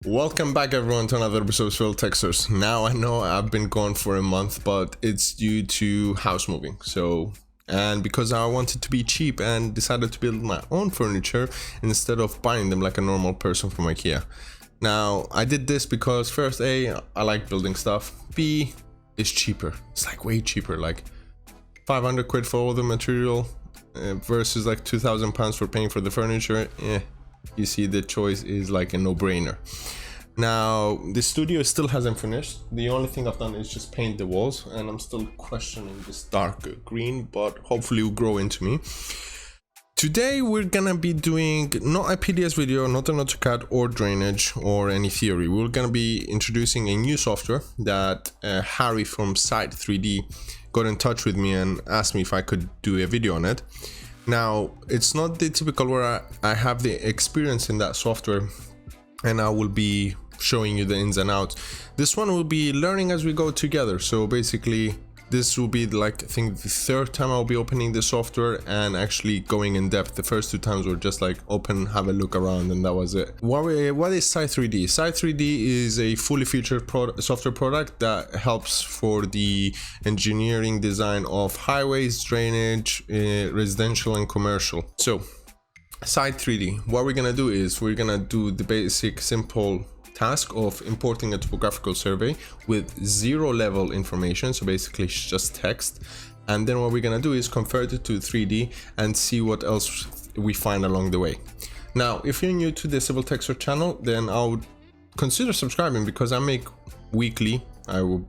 Welcome back everyone to another episode of Civil Textures. Now I know I've been gone for a month, but it's due to house moving. And because I wanted to be cheap and decided to build my own furniture instead of buying them like a normal person from IKEA. Now I did this because first A, I like building stuff. B, it's cheaper. It's like way cheaper, like 500 quid for all the material versus like 2,000 pounds for paying for the furniture. You see, the choice is like a no-brainer. Now the studio still hasn't finished. The only thing I've done is just paint the walls, and I'm still questioning this dark green, but hopefully it will grow into me. Today we're gonna be doing not a PDS video, not an AutoCAD or drainage or any theory. We're gonna be introducing a new software that Harry from Site3D got in touch with me and asked me if I could do a video on it. Now, it's not the typical where I have the experience in that software and I will be showing you the ins and outs. This one will be learning as we go together. So basically, this will be like, I think, the third time I'll be opening the software and actually going in depth. The first two times were just like open, have a look around, and that was it. What is Site3D? Site3D is a fully featured software product that helps for the engineering design of highways, drainage, residential and commercial. So Site3D, what we're gonna do is we're gonna do the basic simple task of importing a topographical survey with zero level information, so basically it's just text, and then what we're gonna do is convert it to 3D and see what else we find along the way. Now, if you're new to the Civil Texture channel, then I would consider subscribing, because I make weekly,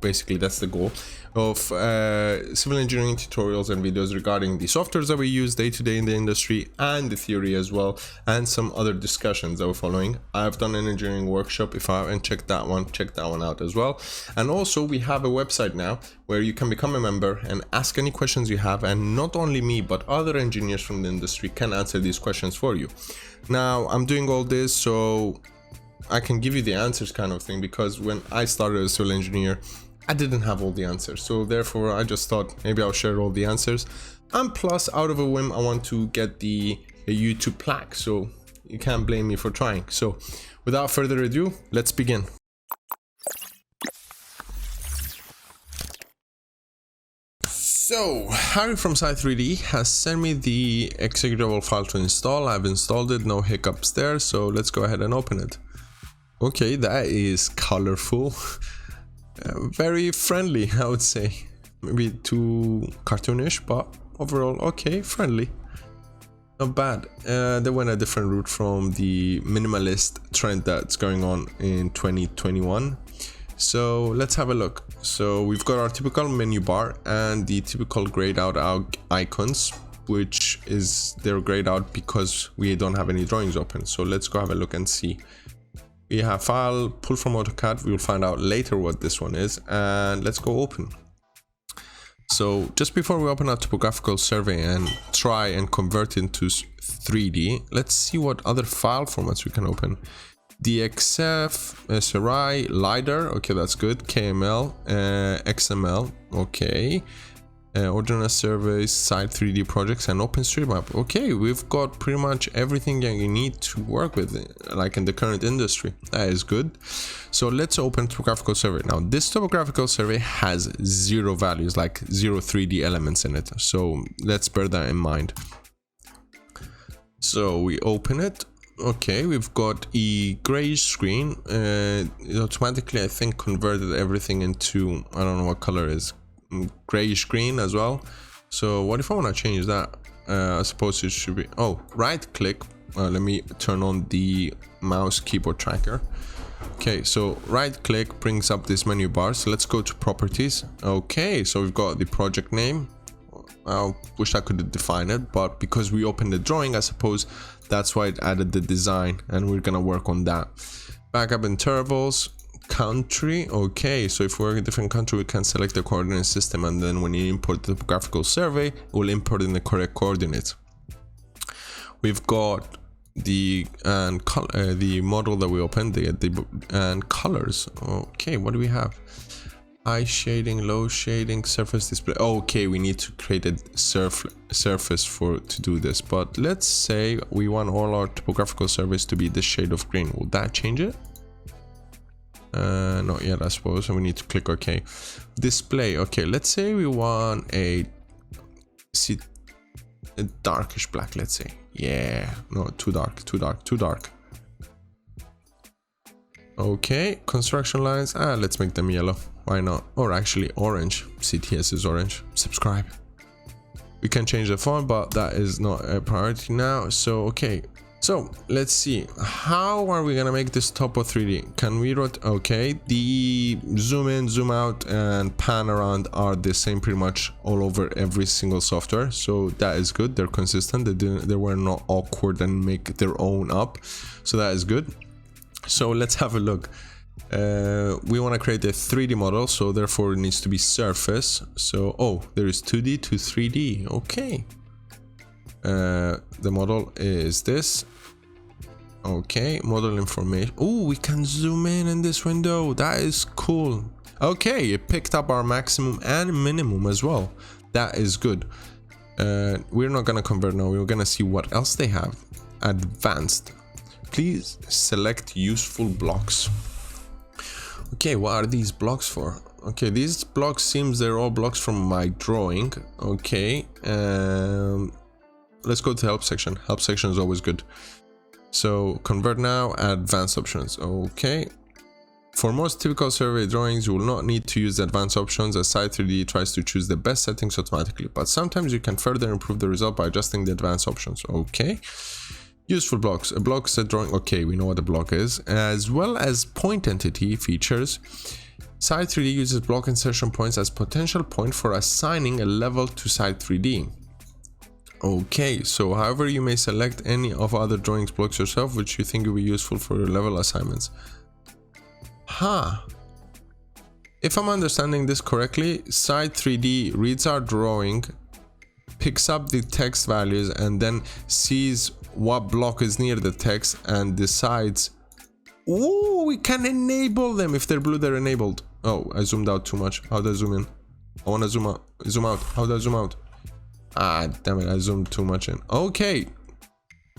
basically that's the goal, of civil engineering tutorials and videos regarding the softwares that we use day to day in the industry and the theory as well, and some other discussions that we're following. I've done an engineering workshop. If I haven't checked that one, check that one out as well. And also we have a website now where you can become a member and ask any questions you have, and not only me but other engineers from the industry can answer these questions for you. Now I'm doing all this so I can give you the answers, kind of thing, because when I started as a civil engineer, I didn't have all the answers. So therefore I just thought maybe I'll share all the answers. And plus, out of a whim, I want to get a YouTube plaque, so you can't blame me for trying. So without further ado, let's begin. So Harry from Site3D has sent me the executable file to install. I've installed it, no hiccups there. So let's go ahead and open it. Okay, that is colorful. Very friendly, I would say. Maybe too cartoonish, but overall okay, friendly. Not bad. They went a different route from the minimalist trend that's going on in 2021. So let's have a look. So we've got our typical menu bar and the typical grayed out icons, which is they're grayed out because we don't have any drawings open. So let's go have a look and see. We have file, pull from AutoCAD. We will find out later what this one is, and let's go open. So just before we open our topographical survey and try and convert it into 3D, let's see what other file formats we can open. DXF, SRI, LiDAR, okay, that's good. KML, XML, okay. Ordinance surveys, Site3D projects, and OpenStreetMap. Okay, we've got pretty much everything that you need to work with, like in the current industry. That is good. So let's open topographical survey. Now, this topographical survey has zero values, like zero 3D elements in it. So let's bear that in mind. So we open it. Okay, we've got a gray screen. It automatically, I think, converted everything into, I don't know what color it is, grayish green as well. So what if I want to change that? I suppose it should be, right click. Let me turn on the mouse keyboard tracker. Okay, so right click brings up this menu bar. So let's go to properties. Okay, so we've got the project name. I wish I could define it, but because we opened the drawing, I suppose that's why it added the design, and we're gonna work on that. Backup intervals, country. Okay, so if we're in a different country, we can select the coordinate system, and then when you import the topographical survey, it will import in the correct coordinates. We've got the model that we opened, and colors. Okay, what do we have? High shading, low shading, surface display. Okay, we need to create a surface to do this, but let's say we want all our topographical surveys to be this shade of green. Will that change it? Not yet, I suppose. And we need to click OK. Display. Okay, let's say we want a darkish black, let's say. Yeah, no, too dark, too dark, too dark. Okay, construction lines. Let's make them yellow. Why not? Or actually orange. CTS is orange. Subscribe. We can change the font, but that is not a priority now. So, okay. So, let's see. How are we gonna make this topo 3D? Can we rotate? Okay, the zoom in, zoom out, and pan around are the same pretty much all over every single software. So that is good. They're consistent. They were not awkward and make their own up. So that is good. So let's have a look. We want to create a 3D model, so therefore it needs to be surface. So, oh, there is 2D to 3D. Okay. The model is this. Okay, model information. Oh, we can zoom in this window. That is cool. Okay, it picked up our maximum and minimum as well. That is good. We're not gonna convert now. We're gonna see what else they have. Advanced. Please select useful blocks. Okay, what are these blocks for? Okay, these blocks seems they're all blocks from my drawing. Okay, let's go to the help section. Help section is always good. So convert now, advanced options. Okay. For most typical survey drawings, you will not need to use the advanced options as Site3D tries to choose the best settings automatically. But sometimes you can further improve the result by adjusting the advanced options. Okay. Useful blocks. A block is a drawing. Okay, we know what a block is. As well as point entity features. Site3D uses block insertion points as potential point for assigning a level to Site3D. Okay, so however you may select any of other drawings blocks yourself which you think will be useful for your level assignments. If I'm understanding this correctly, Site3D reads our drawing, picks up the text values, and then sees what block is near the text and decides, oh, we can enable them. If they're blue, they're enabled. Oh, I zoomed out too much. How do I zoom in? I want to zoom out. Zoom out. How do I zoom out? Damn it, I zoomed too much in. Okay.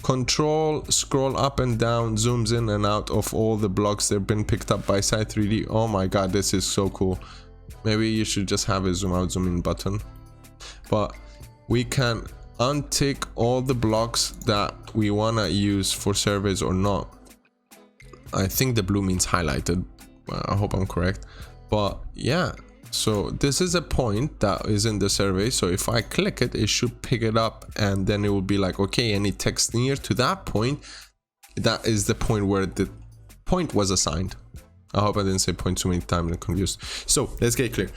Control, scroll up and down, zooms in and out of all the blocks that have been picked up by Site3D. Oh my god, this is so cool. Maybe you should just have a zoom out, zoom in button. But we can untick all the blocks that we want to use for surveys or not. I think the blue means highlighted. I hope I'm correct. But yeah. So this is a point that is in the survey. So if I click it, it should pick it up and then it will be like, okay, any text near to that point, that is the point where the point was assigned. I hope I didn't say point too many times and confused. So let's get clear.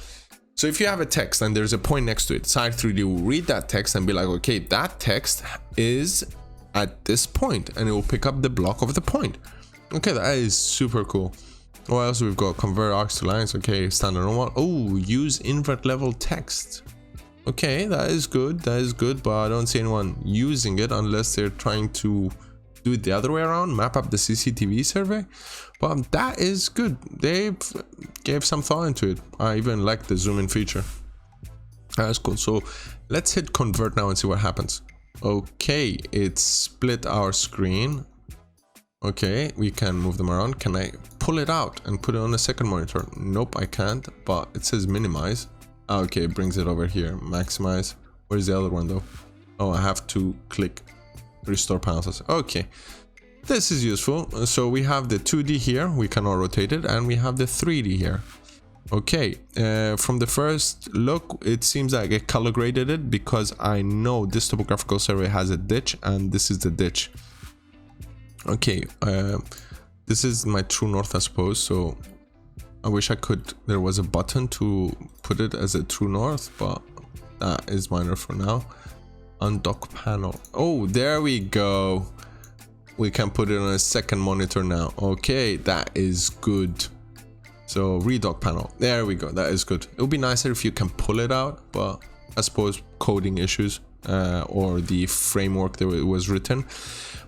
So if you have a text and there's a point next to it, Site3D will read that text and be like, okay, that text is at this point, and it will pick up the block of the point. Okay, that is super cool. What else we've got? Convert arcs to lines. Okay, standard normal. Oh, use invert level text. Okay, that is good. That is good, but I don't see anyone using it unless they're trying to do it the other way around, map up the CCTV survey. But that is good. They gave some thought into it. I even like the zoom in feature. That's cool. So let's hit convert now and see what happens. Okay, it split our screen. Okay, we can move them around. Can I pull it out and put it on a second monitor? Nope, I can't, but it says minimize. Okay, it brings it over here. Maximize. Where's the other one though? Oh, I have to click restore panels. Okay, this is useful. So we have the 2D here, we cannot rotate it, and we have the 3D here. Okay, from the first look, it seems like I color graded it because I know this topographical survey has a ditch and this is the ditch. Okay, this is my true north, I suppose, so I wish there was a button to put it as a true north, but that is minor for now. Undock panel. Oh, there we go. We can put it on a second monitor now. Okay, that is good. So redock panel. There we go. That is good. It would be nicer if you can pull it out, but I suppose coding issues or the framework that it was written.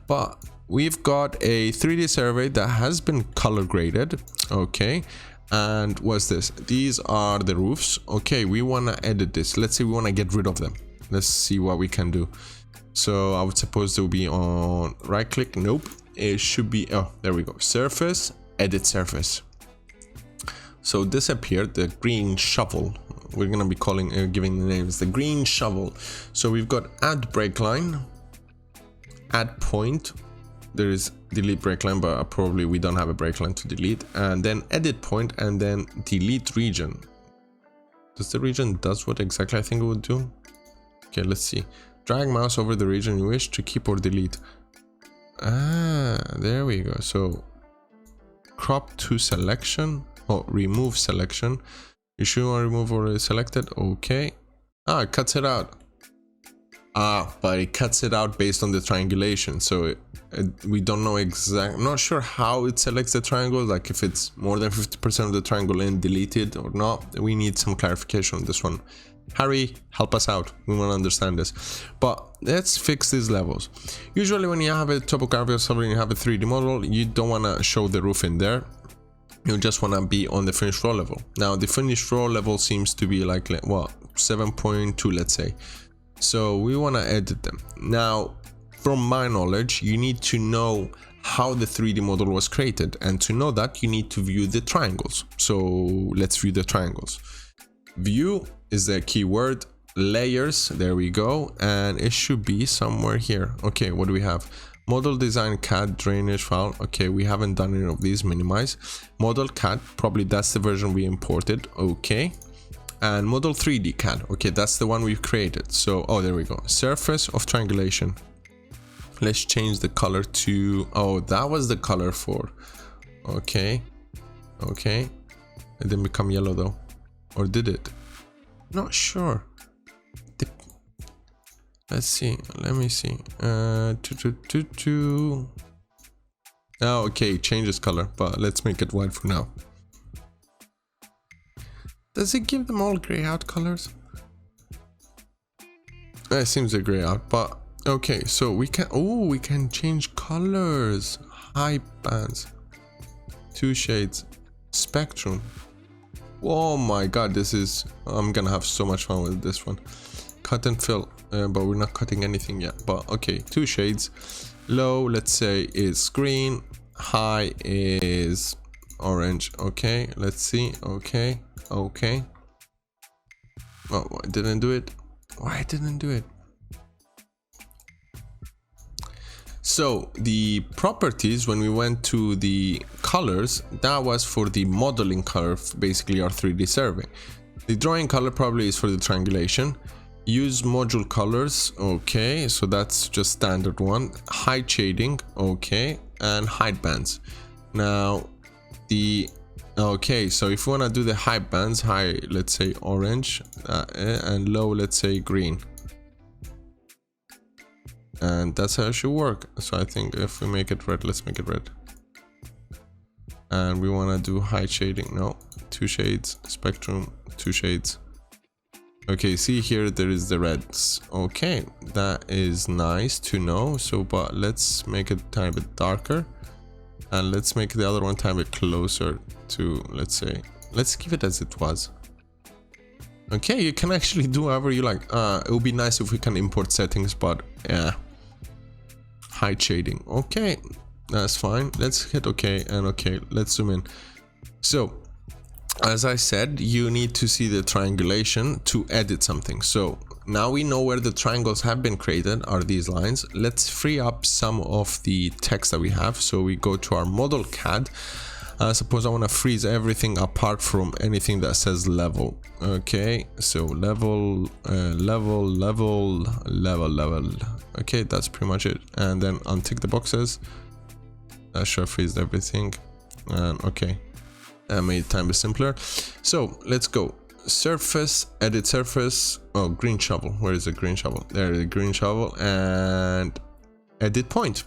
But we've got a 3D survey that has been color graded. Okay. And what's this? These are the roofs. Okay, we want to edit this. Let's say we want to get rid of them. Let's see what we can do. So I would suppose they'll be on right click. Nope. It should be, oh, there we go. Surface, edit surface. So this appeared, the green shovel. We're gonna be calling giving the names the green shovel. So we've got add break line, add point. There is delete break line, but probably we don't have a break line to delete, and then edit point, and then delete region. Does the region does what exactly I think it would do? Okay, let's see. Drag mouse over the region you wish to keep or delete. Ah, there we go. So crop to selection or remove selection. You should want to remove already selected. Okay. Ah, it cuts it out. Ah, but it cuts it out based on the triangulation. So we don't know exactly. I'm not sure how it selects the triangle. Like if it's more than 50% of the triangle in deleted or not. We need some clarification on this one. Harry, help us out. We want to understand this. But let's fix these levels. Usually when you have a topography or something, you have a 3D model, you don't want to show the roof in there. You just want to be on the finished floor level. Now the finished floor level seems to be like, what, 7.2, let's say. So we want to edit them. Now, from my knowledge, you need to know how the 3D model was created. And to know that, you need to view the triangles. So let's view the triangles. View is the keyword, layers, there we go, and it should be somewhere here. Okay, what do we have? Model design CAD drainage file. Okay, we haven't done any of these. Minimize model CAD, probably that's the version we imported. Okay, and model 3D CAD. Okay, that's the one we've created. So oh, there we go. Surface of triangulation. Let's change the color to, oh, that was the color for, okay, it didn't become yellow though, or did it? Not sure. Let's see. Let me see. Oh, okay, changes color, but let's make it white for now. Does it give them all gray out colors? It seems a gray out, but okay. So we can. Oh, we can change colors. High bands. 2 shades. Spectrum. Oh my god, this is, I'm gonna have so much fun with this one. Cut and fill, but we're not cutting anything yet. But okay, 2 shades. Low, let's say, is green. High is orange. Okay, let's see. Okay. Oh, I didn't do it. Why didn't do it? So the properties, when we went to the colors, that was for the modeling color, basically our 3D survey. The drawing color probably is for the triangulation. Use module colors. Okay, so that's just standard one. Height shading. Okay, and height bands. Now the okay, so if we want to do the height bands, high, let's say orange, and low, let's say green. And that's how it should work. So I think if we make it red, let's make it red. And we want to do height shading. No, 2 shades. Spectrum, 2 shades. Okay, see here, there is the reds. Okay, that is nice to know. So, but let's make it a tiny bit darker. And let's make the other one a tiny bit closer to, let's say, let's keep it as it was. Okay, you can actually do however you like. It would be nice if we can import settings, but yeah. Height shading. Okay, that's fine. Let's hit okay, and okay, let's zoom in. So as I said, you need to see the triangulation to edit something. So now we know where the triangles have been created, are these lines. Let's free up some of the text that we have. So we go to our model CAD. Suppose I want to freeze everything apart from anything that says level. Okay, so level. Okay, that's pretty much it. And then untick the boxes. That should freeze everything. And okay, that made time be simpler. So let's go. Surface, edit surface. Oh, green shovel. Where is the green shovel? There is the green shovel. And edit point.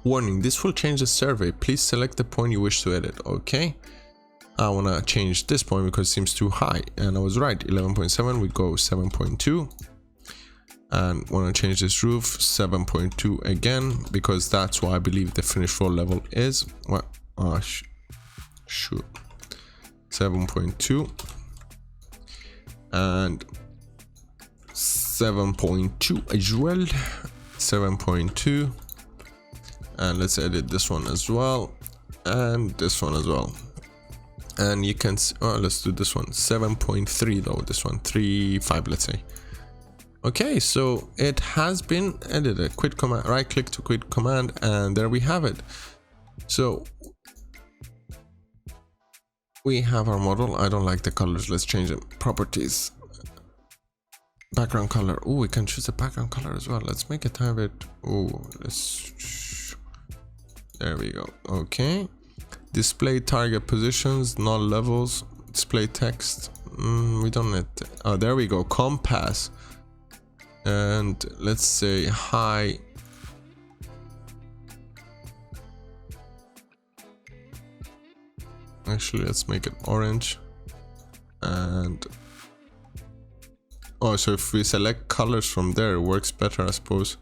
Warning, this will change the survey. Please select the point you wish to edit. Okay, I want to change this point because it seems too high, and I was right. 11.7, we go 7.2, and want to change this roof 7.2 again, because that's what I believe the finished floor level is. What? Oh, shoot. 7.2 and 7.2 as well. 7.2. And let's edit this one as well, and this one as well. And you can let's do this one 7.3 though, this one 3.5, let's say. Okay, so it has been edited. Quit command, right click to quit command, and there we have it. So we have our model. I don't like the colors, let's change them. Properties, background color. Oh, we can choose a background color as well. Let's make it have it. Oh, there we go. Okay, display target positions, null levels, display text. We don't need oh, there we go. Compass, and let's say high. Actually, let's make it orange. And oh, so if we select colors from there, it works better, I suppose.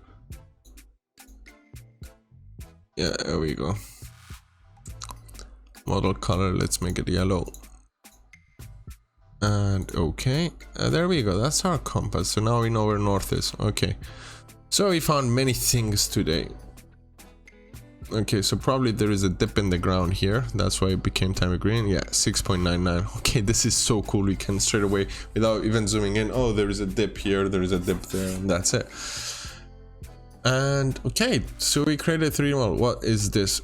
Yeah, there we go. Model color, let's make it yellow. And okay, there we go. That's our compass. So now we know where north is. Okay, so we found many things today. Okay, so probably there is a dip in the ground here. That's why it became time green. Yeah, 6.99. Okay, this is so cool. We can straight away, without even zooming in, oh, there is a dip here, there is a dip there, and that's it. And okay, so we created 3D model. What is this?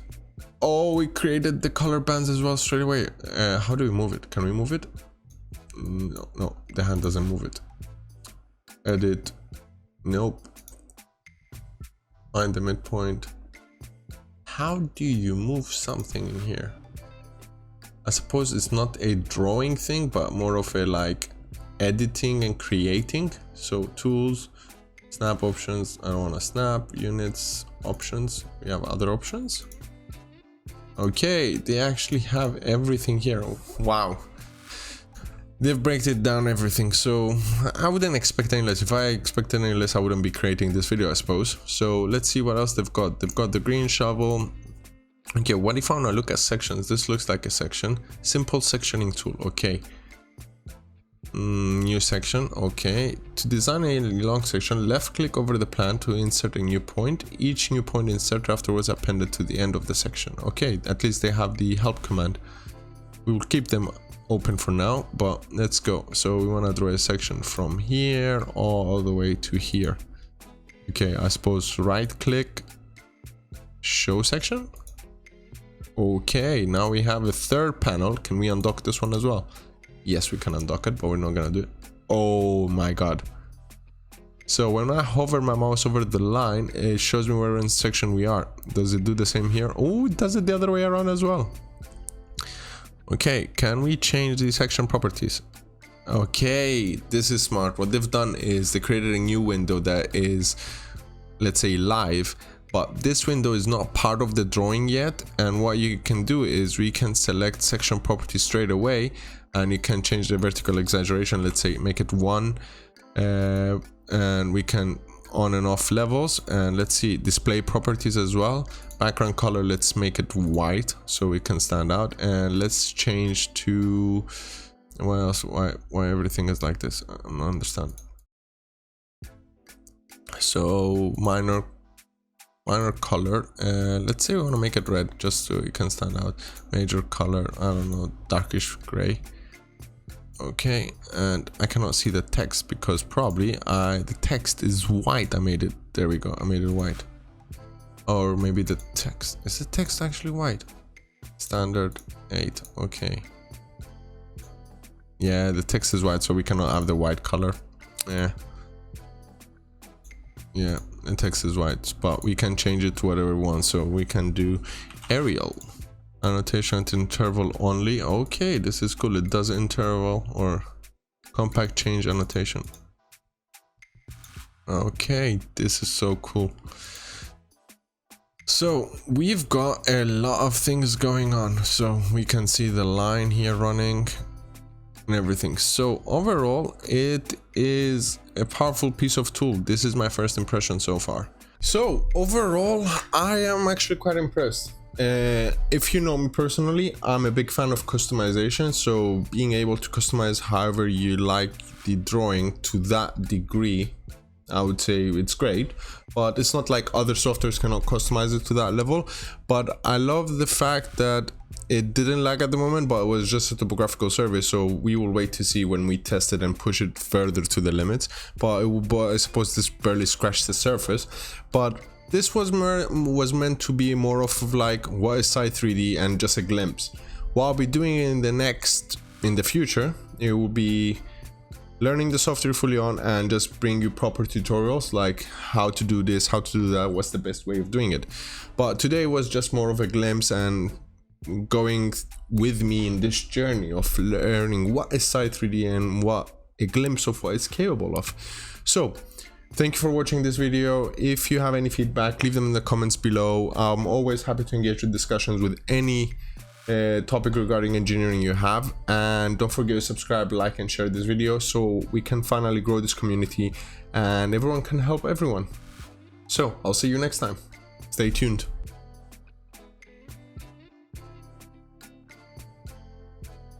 Oh, we created the color bands as well straight away. How do we move it? Can we move it? No, the hand doesn't move it. Edit. Nope. Find the midpoint. How do you move something in here? I suppose it's not a drawing thing, but more of a like editing and creating. So tools, snap options. I don't want to snap. Units, options. We have other options. Okay, they actually have everything here. Wow. They've broken it down everything, so I wouldn't expect any less. If I expected any less, I wouldn't be creating this video, I suppose. So let's see what else they've got. They've got the green shovel. Okay, what if I want to look at sections? This looks like a section. Simple sectioning tool. Okay. New section. Okay. To design a long section, left click over the plan to insert a new point. Each new point inserted afterwards appended to the end of the section. Okay, at least they have the help command. We will keep them open for now, but let's go. So we want to draw a section from here all the way to here. Okay, I suppose right click, show section. Okay, now we have a third panel. Can we undock this one as well? Yes, we can undock it, but we're not gonna do it. Oh my god. So when I hover my mouse over the line, it shows me where in section we are. Does it do the same here? Oh, it does it the other way around as well. Okay, can we change the section properties? Okay, this is smart. What they've done is they created a new window that is, let's say, live, but this window is not part of the drawing yet. And what you can do is we can select section properties straight away, and you can change the vertical exaggeration. Let's say make it 1, and we can on and off levels. And let's see, display properties as well. Background color, let's make it white so we can stand out. And let's change to, what else? Why everything is like this? I don't understand. So minor color, let's say we want to make it red just so you can stand out. Major color, I don't know, darkish gray. Okay, and I cannot see the text because probably the text is white. I made it, there we go, I made it white. Or maybe the text, is the text actually white? Standard 8, okay. Yeah, the text is white, so we cannot have the white color. Yeah, the text is white, but we can change it to whatever we want. So we can do Arial. Annotation to interval only. Okay, this is cool. It does interval or compact change annotation. Okay, this is so cool. So we've got a lot of things going on. So we can see the line here running and everything. So overall, it is a powerful piece of tool. This is my first impression so far. So overall, I am actually quite impressed. If you know me personally, I'm a big fan of customization, so being able to customize however you like the drawing to that degree, I would say it's great. But it's not like other softwares cannot customize it to that level. But I love the fact that it didn't lag at the moment, but it was just a topographical survey, so we will wait to see when we test it and push it further to the limits. But I suppose this barely scratched the surface. But this was meant to be more of like what is Site3D and just a glimpse. What I'll be doing in the future, it will be learning the software fully on and just bring you proper tutorials like how to do this, how to do that, what's the best way of doing it. But today was just more of a glimpse and going with me in this journey of learning what is Site3D and what a glimpse of what it's capable of. So thank you for watching this video. If you have any feedback, leave them in the comments below. I'm always happy to engage with discussions with any topic regarding engineering you have, and don't forget to subscribe, like and share this video so we can finally grow this community and everyone can help everyone. So I'll see you next time. Stay tuned.